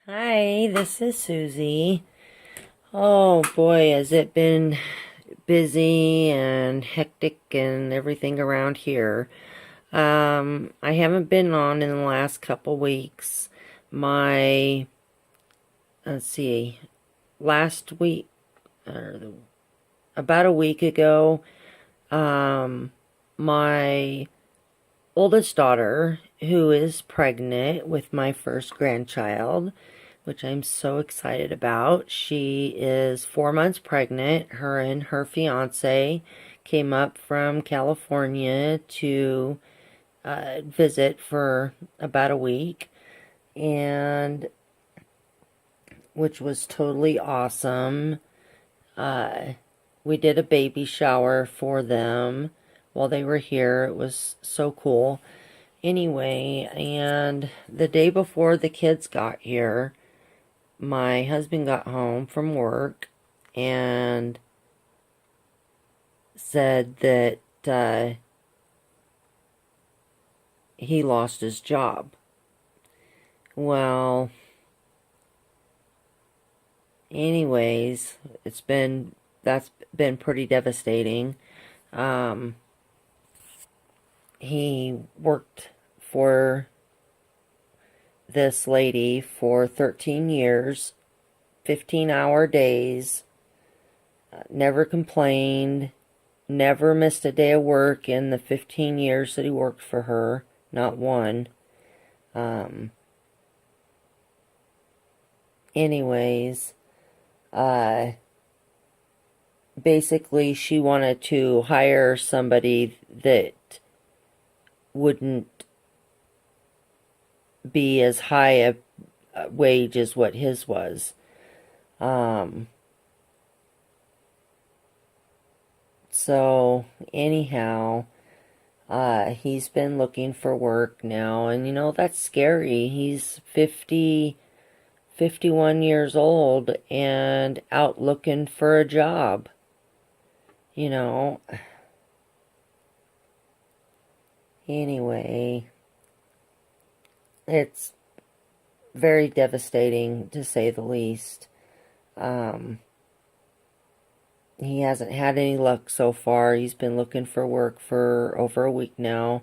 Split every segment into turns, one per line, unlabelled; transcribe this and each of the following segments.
Hi, this is Susie. Oh boy, has it been busy and hectic and everything around here. I haven't been on in the last couple weeks. My, let's see, last week, about a week ago, um, my oldest daughter, who is pregnant with my first grandchild, which I'm so excited about. She is 4 months pregnant. Her and her fiance came up from California to visit for about a week, and which was totally awesome. We did a baby shower for them while they were here. It was so cool. Anyway, and the day before the kids got here, my husband got home from work and said that he lost his job. Well, anyways, that's been pretty devastating. He worked for this lady for 13 years, 15-hour days, never complained, never missed a day of work in the 15 years that he worked for her, not one. Anyways, basically she wanted to hire somebody that wouldn't be as high a wage as what his was. So anyhow, he's been looking for work now, and that's scary. He's 51 years old and out looking for a job. Anyway, it's very devastating to say the least. He hasn't had any luck so far. He's been looking for work for over a week now.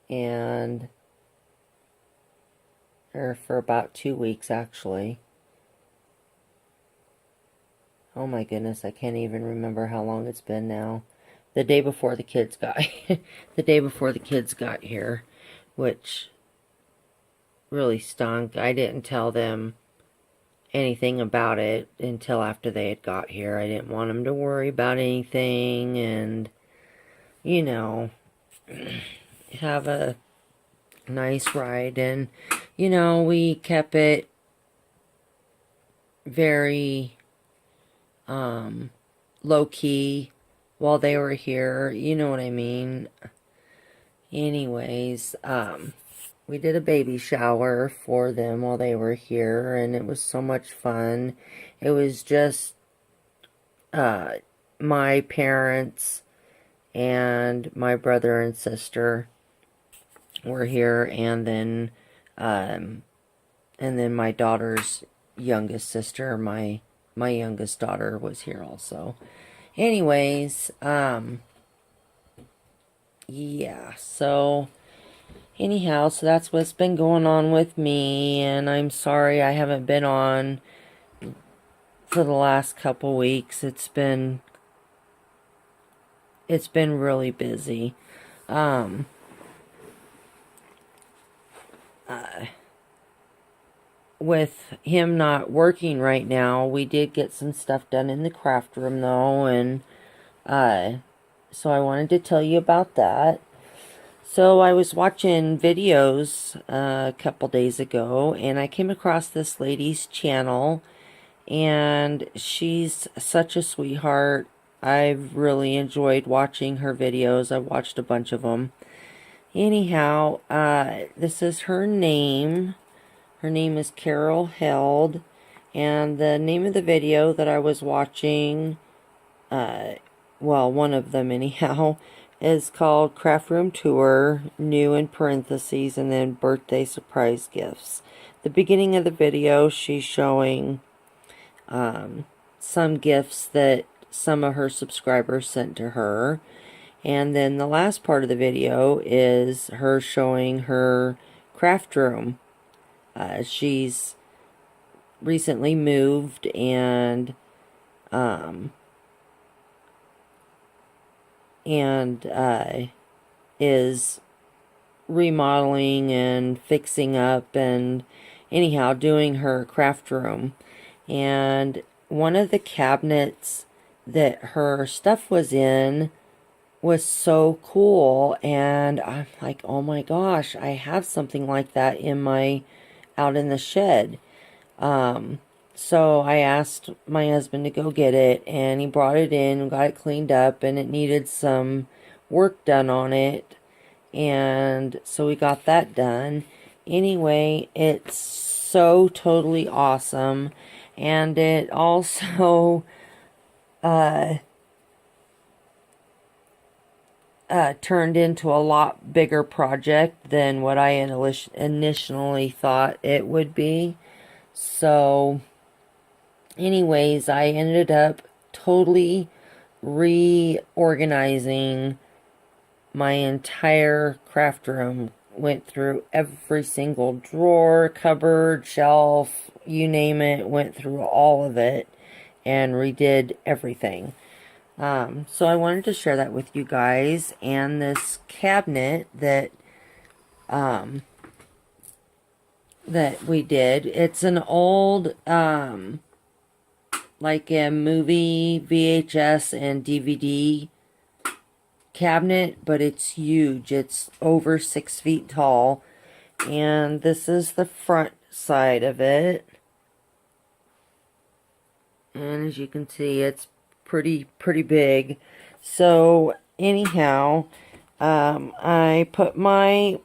And or for about 2 weeks actually. Oh my goodness, I can't even remember how long it's been now. The day before the kids got the day before the kids got here, which really stunk. I didn't tell them anything about it until after they had got here. I didn't want them to worry about anything and have a nice ride. And we kept it very low key while they were here. You know what I mean? Anyways, we did a baby shower for them while they were here, and it was so much fun. It was just my parents and my brother and sister were here, and then my daughter's youngest sister, my youngest daughter, was here also. Anyways, yeah, so anyhow, so that's what's been going on with me, and I'm sorry I haven't been on for the last couple weeks. It's been really busy. With him not working right now, we did get some stuff done in the craft room though, and so I wanted to tell you about that. So I was watching videos a couple days ago, and I came across this lady's channel, and she's such a sweetheart. I've really enjoyed watching her videos. I've watched a bunch of them. Anyhow, this is her name. Her name is Carol Held, and the name of the video that I was watching, well, one of them anyhow, is called Craft Room Tour, new in parentheses, and then birthday surprise gifts. The beginning of the video, she's showing some gifts that some of her subscribers sent to her. And then the last part of the video is her showing her craft room. She's recently moved and is remodeling and fixing up and anyhow doing her craft room. And one of the cabinets that her stuff was in was so cool, and I'm like, oh my gosh, I have something like that out in the shed. So I asked my husband to go get it, and he brought it in and got it cleaned up, and it needed some work done on it, and so we got that done. Anyway, it's so totally awesome, and it also turned into a lot bigger project than what I initially thought it would be. So anyways, I ended up totally reorganizing my entire craft room. Went through every single drawer, cupboard, shelf, you name it, went through all of it and redid everything. So I wanted to share that with you guys. And this cabinet that we did, it's an old like a movie VHS and DVD cabinet, but it's huge. It's over 6 feet tall, and this is the front side of it, and as you can see, it's pretty big. So anyhow, I put well,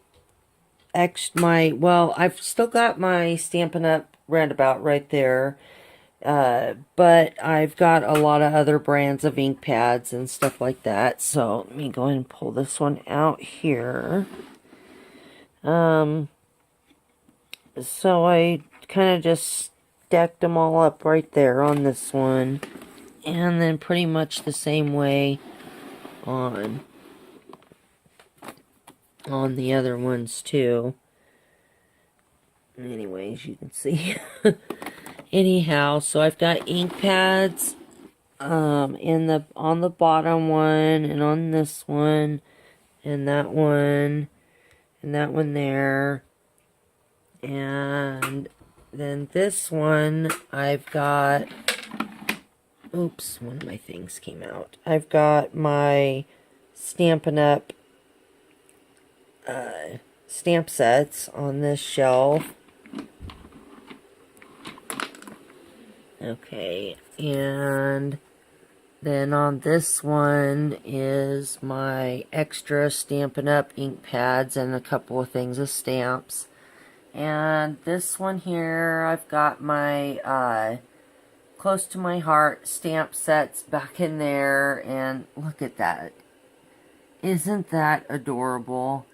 I've still got my Stampin' Up! Roundabout right there, but I've got a lot of other brands of ink pads and stuff like that. So let me go ahead and pull this one out here. So I kind of just stacked them all up right there on this one, and then pretty much the same way on the other ones too. Anyways, you can see. Anyhow, so I've got ink pads on the bottom one, and on this one, and that one there, and then this one I've got, oops, one of my things came out. I've got my Stampin' Up! Stamp sets on this shelf. Okay, and then on this one is my extra Stampin' Up! Ink pads and a couple of things of stamps. And this one here, I've got my close to my heart stamp sets back in there, and look at that. Isn't that adorable?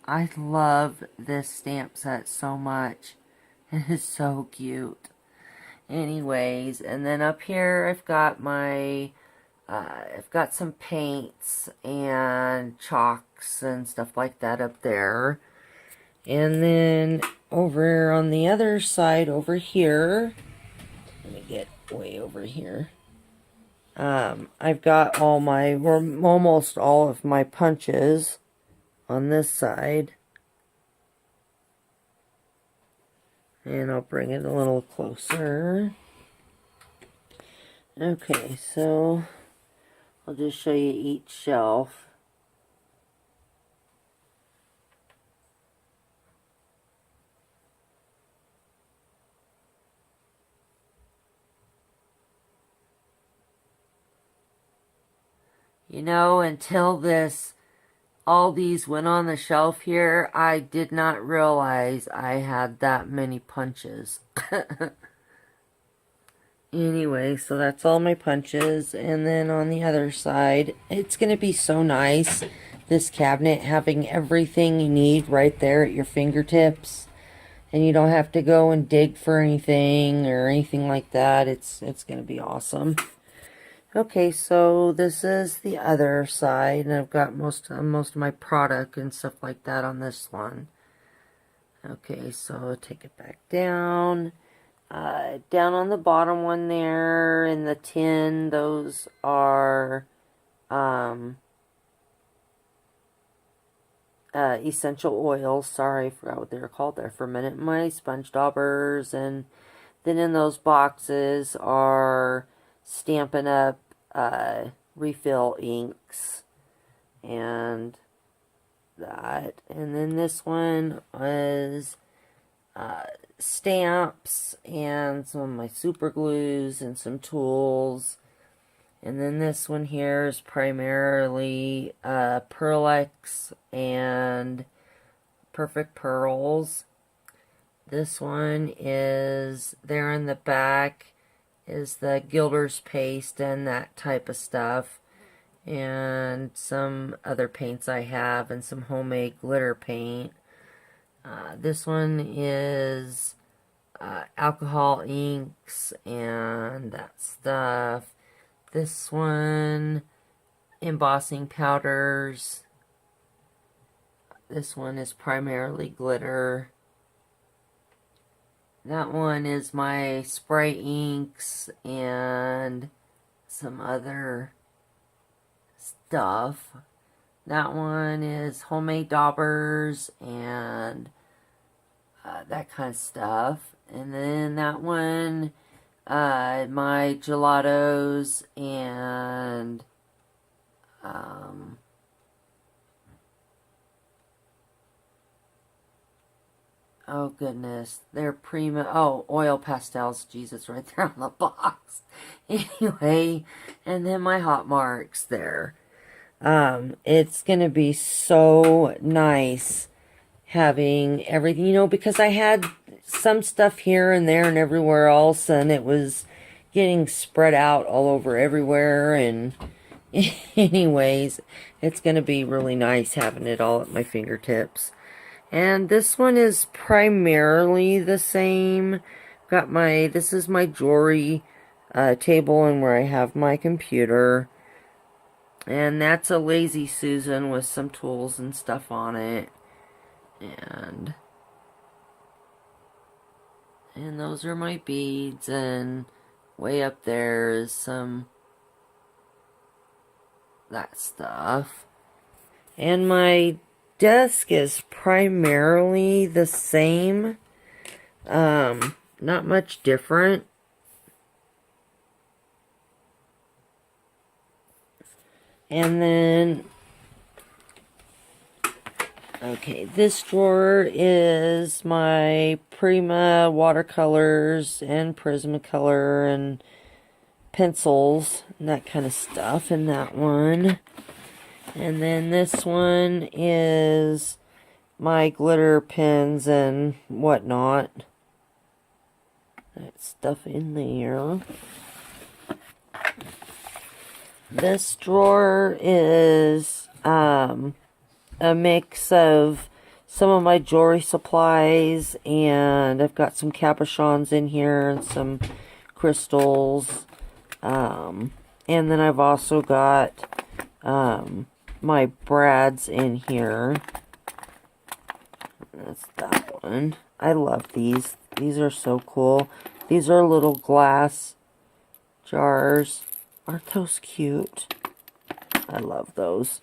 I love this stamp set so much. It is so cute. Anyways, and then up here I've got I've got some paints and chalks and stuff like that up there. And then over on the other side over here, let me get way over here. I've got almost all of my punches on this side. And I'll bring it a little closer. Okay, so I'll just show you each shelf. You know, until all these went on the shelf here, I did not realize I had that many punches. Anyway, so that's all my punches. And then on the other side, it's going to be so nice this cabinet, having everything you need right there at your fingertips. And you don't have to go and dig for anything or anything like that. It's going to be awesome. Okay, so this is the other side, and I've got most of my product and stuff like that on this one. Okay, so take it back down. Down on the bottom one there in the tin, those are essential oils. Sorry, I forgot what they were called there for a minute. My sponge daubers, and then in those boxes are Stampin' Up! Refill inks and that. And then this one was stamps and some of my super glues and some tools. And then this one here is primarily Pearlex and Perfect Pearls. This one is there in the back is the Gilder's paste and that type of stuff, and some other paints I have, and some homemade glitter paint. This one is alcohol inks and that stuff. This one, embossing powders. This one is primarily glitter. That one is my spray inks and some other stuff. That one is homemade daubers and that kind of stuff. And then that one, my gelatos and oh goodness, they're prima, oh, oil pastels, Jesus, right there on the box. Anyway, and then my hot marks there. It's gonna be so nice having everything, you know, because I had some stuff here and there and everywhere else, and it was getting spread out all over everywhere, and anyways, it's gonna be really nice having it all at my fingertips. And this one is primarily the same. Got my, this is my jewelry table and where I have my computer. And that's a Lazy Susan with some tools and stuff on it. And those are my beads, and way up there is some that stuff. And my desk is primarily the same, not much different. And then, okay, this drawer is my Prima watercolors and Prismacolor and pencils and that kind of stuff in that one. And then this one is my glitter pens and whatnot. That stuff in there. This drawer is a mix of some of my jewelry supplies, and I've got some cabochons in here and some crystals. And then I've also got my brads in here. That's that one. I love these. These are so cool. These are little glass jars. Aren't those cute? I love those.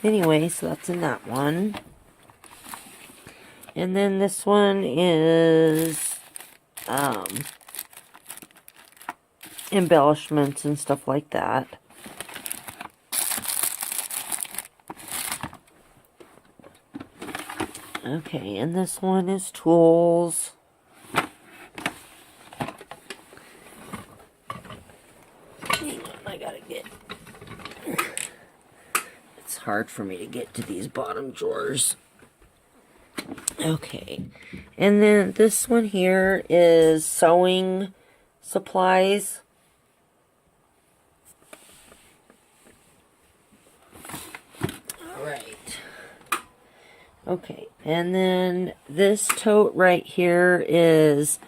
Anyway, so that's in that one. And then this one is embellishments and stuff like that. Okay, and this one is tools. Hang on, I gotta get... It's hard for me to get to these bottom drawers. Okay, and then this one here is sewing supplies. Alright. Okay, and then this tote right here is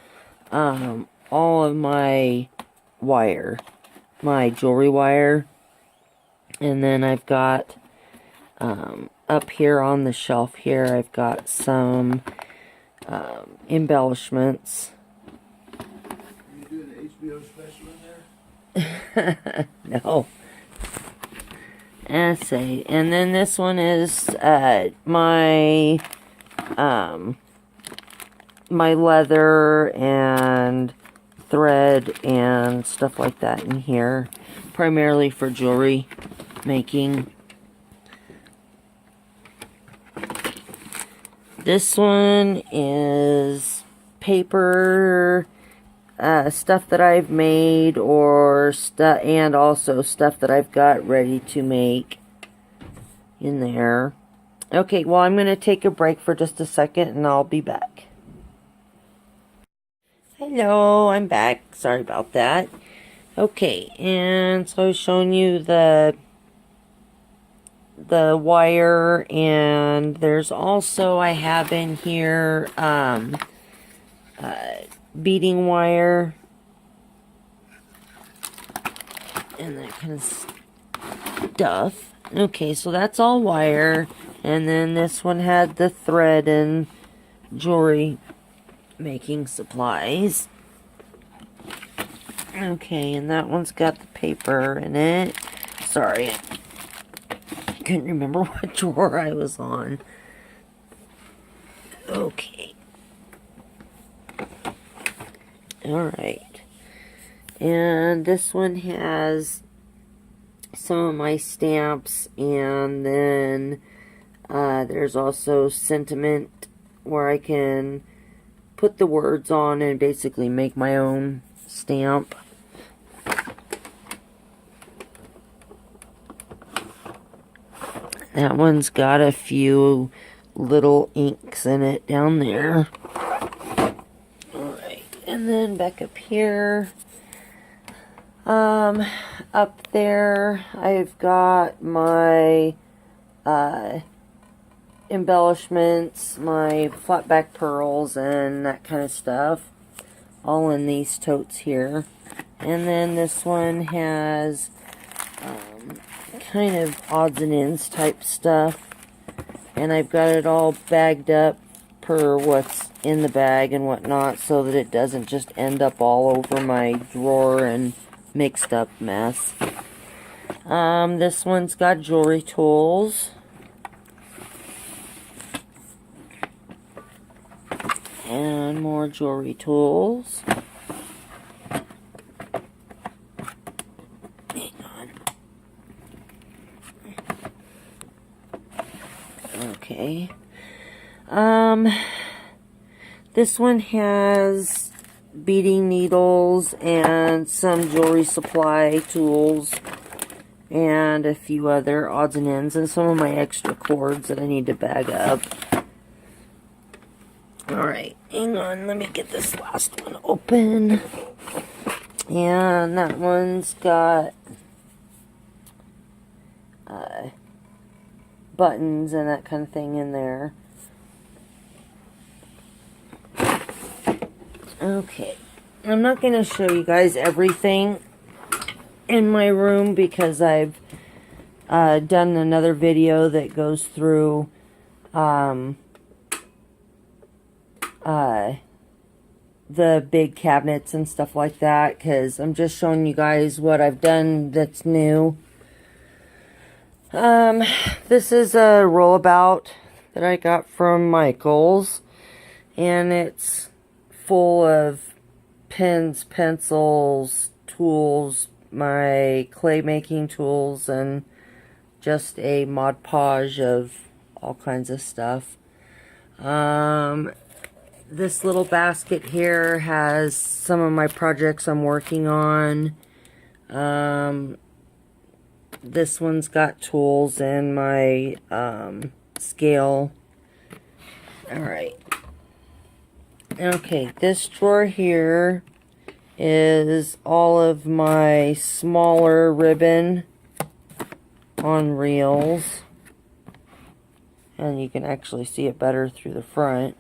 all of my wire, my jewelry wire. And then I've got up here on the shelf here, I've got some embellishments.
Are you doing an HBO special in there?
No. Essay. And then this one is my my leather and thread and stuff like that in here, primarily for jewelry making. This one is paper, stuff that I've made, or and also stuff that I've got ready to make in there. Okay, well, I'm going to take a break for just a second and I'll be back. Hello, I'm back. Sorry about that. Okay, and so I was showing you the wire, and there's also, I have in here beading wire and that kind of stuff. Okay, so that's all wire, and then this one had the thread and jewelry making supplies. Okay, and that one's got the paper in it. Sorry, I couldn't remember what drawer I was on. Okay. Alright. And this one has some of my stamps, and then there's also sentiment where I can put the words on and basically make my own stamp. That one's got a few little inks in it down there. Alright, and then back up here, up there, I've got my embellishments, my flat back pearls, and that kind of stuff, all in these totes here. And then this one has kind of odds and ends type stuff, and I've got it all bagged up per what's in the bag and whatnot, so that it doesn't just end up all over my drawer and mixed up mess. This one's got jewelry tools, and more jewelry tools. Okay. This one has beading needles and some jewelry supply tools and a few other odds and ends and some of my extra cords that I need to bag up. Alright, hang on, let me get this last one open. And that one's got buttons and that kind of thing in there. Okay, I'm not going to show you guys everything in my room because I've done another video that goes through the big cabinets and stuff like that, because I'm just showing you guys what I've done that's new. This is a rollabout that I got from Michael's, and it's full of pens, pencils, tools, my clay making tools, and just a Mod Podge of all kinds of stuff. This little basket here has some of my projects I'm working on. This one's got tools and my scale. Alright. Okay, this drawer here is all of my smaller ribbon on reels. and you can actually see it better through the front.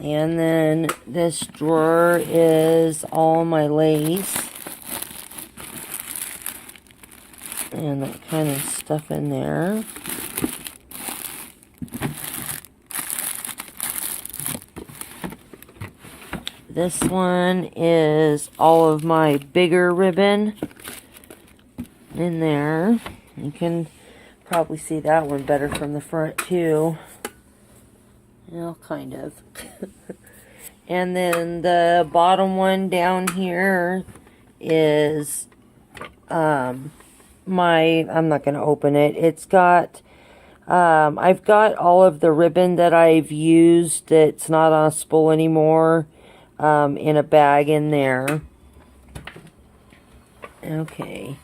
And then this drawer is all my lace and that kind of stuff in there. This one is all of my bigger ribbon in there. You can probably see that one better from the front too. Well, kind of. And then the bottom one down here is I'm not going to open it. It's got I've got all of the ribbon that I've used that's not on a spool anymore in a bag in there. Okay.